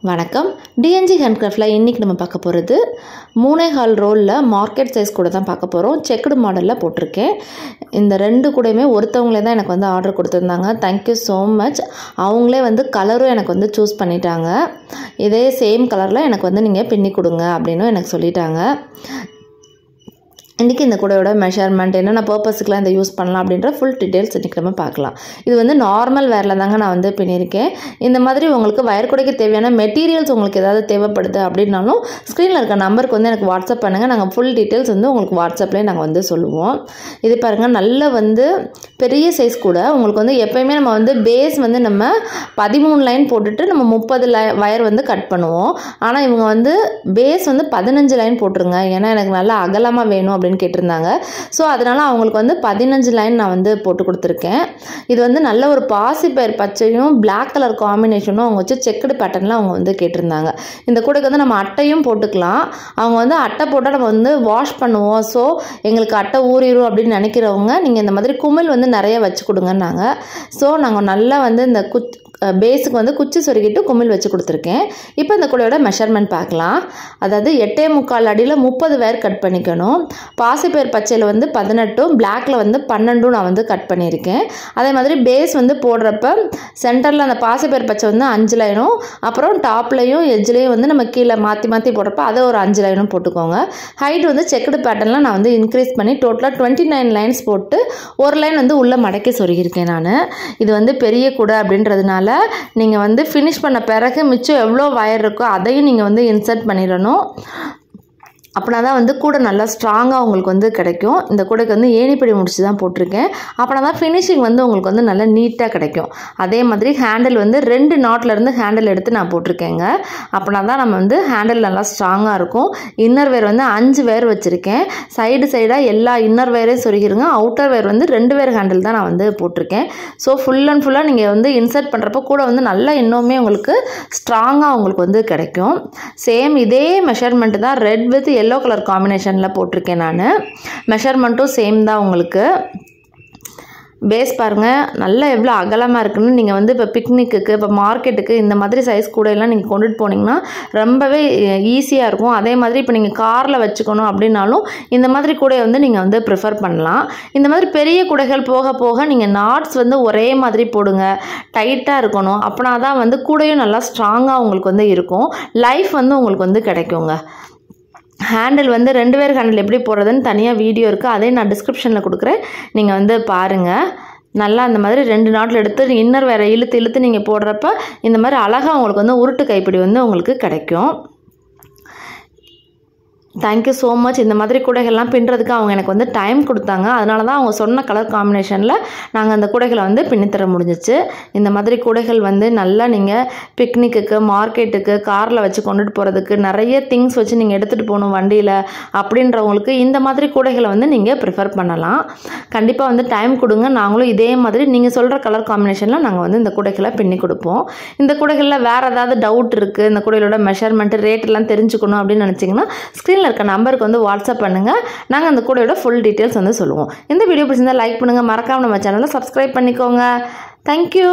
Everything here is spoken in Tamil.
வணக்கம். டிஎன்ஜி ஹேண்ட்கிராஃப்டில் இன்றைக்கி நம்ம பார்க்க போகிறது 3.25 ரோலில் மார்க்கெட் சைஸ் கூட தான் பார்க்க போகிறோம். செக்குடு மாடலில் போட்டிருக்கேன். இந்த ரெண்டு கூடையுமே ஒருத்தவங்களே தான் எனக்கு வந்து ஆர்டர் கொடுத்துருந்தாங்க. Thank you so much. அவங்களே வந்து கலரும் எனக்கு வந்து சூஸ் பண்ணிட்டாங்க. இதே சேம் கலரில் எனக்கு வந்து நீங்கள் பின்னி கொடுங்க அப்படின்னு எனக்கு சொல்லிட்டாங்க. இன்றைக்கி இந்த கூடையோட மெஷர்மெண்ட் என்னென்ன பர்பஸுக்கெலாம் இதை யூஸ் பண்ணலாம் அப்படின்ற ஃபுல் டீட்டெயில்ஸ் இன்றைக்கி நம்ம பார்க்கலாம். இது வந்து நார்மல் வேரில் தாங்க நான் வந்து பின்னியிருக்கேன். இந்த மாதிரி உங்களுக்கு வயர் கூடைக்கு தேவையான மெட்டீரியல்ஸ் உங்களுக்கு ஏதாவது தேவைப்படுது அப்படின்னாலும் ஸ்க்ரீனில் இருக்க நம்பருக்கு வந்து எனக்கு வாட்ஸ்அப் பண்ணுங்கள். நாங்கள் ஃபுல் டீட்டெயில்ஸ் வந்து உங்களுக்கு வாட்ஸ்அப்லேயே நாங்கள் வந்து சொல்லுவோம். இது பாருங்கள், நல்ல வந்து பெரிய சைஸ் கூட உங்களுக்கு வந்து எப்போயுமே நம்ம வந்து பேஸ் வந்து நம்ம 13 லைன் போட்டுட்டு நம்ம 30 வயர் வந்து கட் பண்ணுவோம். ஆனால் இவங்க வந்து பேஸ் வந்து 15 லைன் போட்டுருங்க, ஏன்னா எனக்கு நல்லா அகலமாக வேணும் அப்படின்னு கேட்டிருந்தாங்க. ஸோ அதனால் அவங்களுக்கு வந்து 15 லைன் நான் வந்து போட்டு கொடுத்துருக்கேன். இது வந்து நல்ல ஒரு பாசிப்பயிர் பச்சையும் பிளாக் கலர் காம்பினேஷனும் அவங்க வச்சு செக்குடு பேட்டர்னில் அவங்க வந்து கேட்டிருந்தாங்க. இந்த கூடைக்கு வந்து நம்ம அட்டையும் போட்டுக்கலாம். அவங்க வந்து அட்டை போட்டால் நம்ம வந்து வாஷ் பண்ணுவோம், ஸோ எங்களுக்கு அட்டை ஊறிடும் அப்படின்னு நினைக்கிறவங்க நீங்கள் இந்த மாதிரி குமிழ் வந்து நிறைய வச்சு கொடுங்கன்னாங்க. ஸோ நாங்கள் நல்லா வந்து இந்த பேஸுக்கு வந்து குச்சி சொருகிட்டு குமிழ் வச்சு கொடுத்துருக்கேன். இப்போ இந்த கூடையோட மெஷர்மெண்ட் பார்க்கலாம். அதாவது 8.25 அடியில் 30 வயர் கட் பண்ணிக்கணும். பாசிப்பயிர் பச்சையில் வந்து 18, பிளாக்கில் வந்து 12 நான் வந்து கட் பண்ணியிருக்கேன். அதே மாதிரி பேஸ் வந்து போடுறப்ப சென்டரில் அந்த பாசிப்பயிர் பச்சை வந்து 5 லைனும், அப்புறம் டாப்லையும் எட்ஜ்லேயும் வந்து நம்ம கீழே மாற்றி மாற்றி போடுறப்ப அதை ஒரு 5 லைனும் போட்டுக்கோங்க. ஹைட் வந்து செக்குடு பேட்டர்னில் நான் வந்து இன்க்ரீஸ் பண்ணி டோட்டலாக 29 லைன்ஸ் போட்டு ஒரு லைன் வந்து உள்ளே மடக்கி சொருகியிருக்கேன் நான். இது வந்து பெரிய கூடை அப்படின்றதுனால நீங்கள் வந்து ஃபினிஷ் பண்ண பிறகு மிச்சம் எவ்வளோ வயர் இருக்கோ அதையும் நீங்கள் வந்து இன்சர்ட் பண்ணிடணும். அப்படின்னா தான் வந்து கூடை நல்லா ஸ்ட்ராங்காக உங்களுக்கு வந்து கிடைக்கும். இந்த கூடைக்கு வந்து ஏணிப்படி முடிச்சு தான் போட்டிருக்கேன். அப்படின்னா தான் ஃபினிஷிங் வந்து உங்களுக்கு வந்து நல்லா நீட்டாக கிடைக்கும். அதே மாதிரி ஹேண்டில் வந்து 2 நாட்லேருந்து ஹேண்டில் எடுத்து நான் போட்டிருக்கேங்க. அப்படின்னா தான் நம்ம வந்து ஹேண்டில் நல்லா ஸ்ட்ராங்காக இருக்கும். இன்னர் வேர் வந்து 5 வேர் வச்சுருக்கேன். சைடாக எல்லா இன்னர் வேரையும் சொருகிருங்க. அவுட்டர் வேர் வந்து 2 வேர் ஹேண்டில் தான் நான் வந்து போட்டிருக்கேன். ஸோ ஃபுல் அண்ட் ஃபுல்லாக நீங்கள் வந்து இன்சர்ட் பண்ணுறப்போ கூட வந்து நல்லா இன்னுமே உங்களுக்கு ஸ்ட்ராங்காக உங்களுக்கு வந்து கிடைக்கும். சேம் இதே மெஷர்மெண்ட் தான் ரெட் வித் எல்லோ கலர் காம்பினேஷனில் போட்டிருக்கேன் நான். மெஷர்மெண்ட்டும் சேம் தான் உங்களுக்கு. பேஸ் பாருங்கள் நல்லா எவ்வளோ அகலமாக இருக்குன்னு. நீங்கள் வந்து இப்போ பிக்னிக்கு, இப்போ மார்க்கெட்டுக்கு இந்த மாதிரி சைஸ் கூடையெல்லாம் நீங்கள் கொண்டுட்டு போனீங்கன்னா ரொம்பவே ஈஸியாக இருக்கும். அதே மாதிரி இப்போ நீங்கள் காரில் வச்சுக்கணும் அப்படின்னாலும் இந்த மாதிரி கூடையை வந்து நீங்கள் வந்து ப்ரிஃபர் பண்ணலாம். இந்த மாதிரி பெரிய கூடைகள் போக போக நீங்கள் நாட்ஸ் வந்து ஒரே மாதிரி போடுங்க, டைட்டாக இருக்கணும். அப்படின்னா தான் வந்து கூடையும் நல்லா ஸ்ட்ராங்காக உங்களுக்கு வந்து இருக்கும். லைஃப் வந்து உங்களுக்கு வந்து கிடைக்குங்க. ஹேண்டில் வந்து 2 வேர் ஹேண்டில் எப்படி போடுறதுன்னு தனியாக வீடியோ இருக்குது, அதே நான் டிஸ்கிரிப்ஷனில் கொடுக்குறேன், நீங்கள் வந்து பாருங்கள். நல்லா அந்த மாதிரி 2 நாட்டில் எடுத்து இன்னர் வேறு இழுத்து நீங்கள் போடுறப்ப இந்த மாதிரி அழகாக உங்களுக்கு வந்து உருட்டு கைப்பிடி வந்து உங்களுக்கு கிடைக்கும். Thank you so much. இந்த மாதிரி கூடைகள்லாம் பின்னுறதுக்கு அவங்க எனக்கு வந்து டைம் கொடுத்தாங்க. அதனால தான் அவங்க சொன்ன கலர் காம்பினேஷனில் நாங்கள் அந்த கூடைகளை வந்து பின்னித்தர முடிஞ்சிச்சு. இந்த மாதிரி கூடைகள் வந்து நல்லா நீங்கள் பிக்னிக்கு, மார்க்கெட்டுக்கு, காரில் வச்சு கொண்டுட்டு போகிறதுக்கு, நிறைய திங்ஸ் வச்சு நீங்கள் எடுத்துகிட்டு போகணும் வண்டியில் அப்படின்றவங்களுக்கு இந்த மாதிரி கூடைகளை வந்து நீங்கள் ப்ரிஃபர் பண்ணலாம். கண்டிப்பாக வந்து டைம் கொடுங்க. நாங்களும் இதே மாதிரி நீங்கள் சொல்கிற கலர் காம்பினேஷனில் நாங்கள் வந்து இந்த கூடைகளை பின்னி கொடுப்போம். இந்த கூடைகளில் வேறு ஏதாவது டவுட் இருக்குது, இந்த கூடைகளோட மெஷர்மெண்ட்டு ரேட்டெல்லாம் தெரிஞ்சுக்கணும் அப்படின்னு நினச்சிங்கன்னா ஸ்க்ரீனில் இருக்க நம்பருக்கு வந்து வாட்ஸ்அப் பண்ணுங்கள். நாங்கள் அந்த கூடையோட ஃபுல் டீட்டெயில்ஸ் வந்து சொல்லுவோம். இந்த வீடியோ பிடிச்சிருந்தால் லைக் பண்ணுங்கள். மறக்காமல் நம்ம சேனலை சப்ஸ்கிரைப் பண்ணிக்கோங்க. தேங்க்யூ.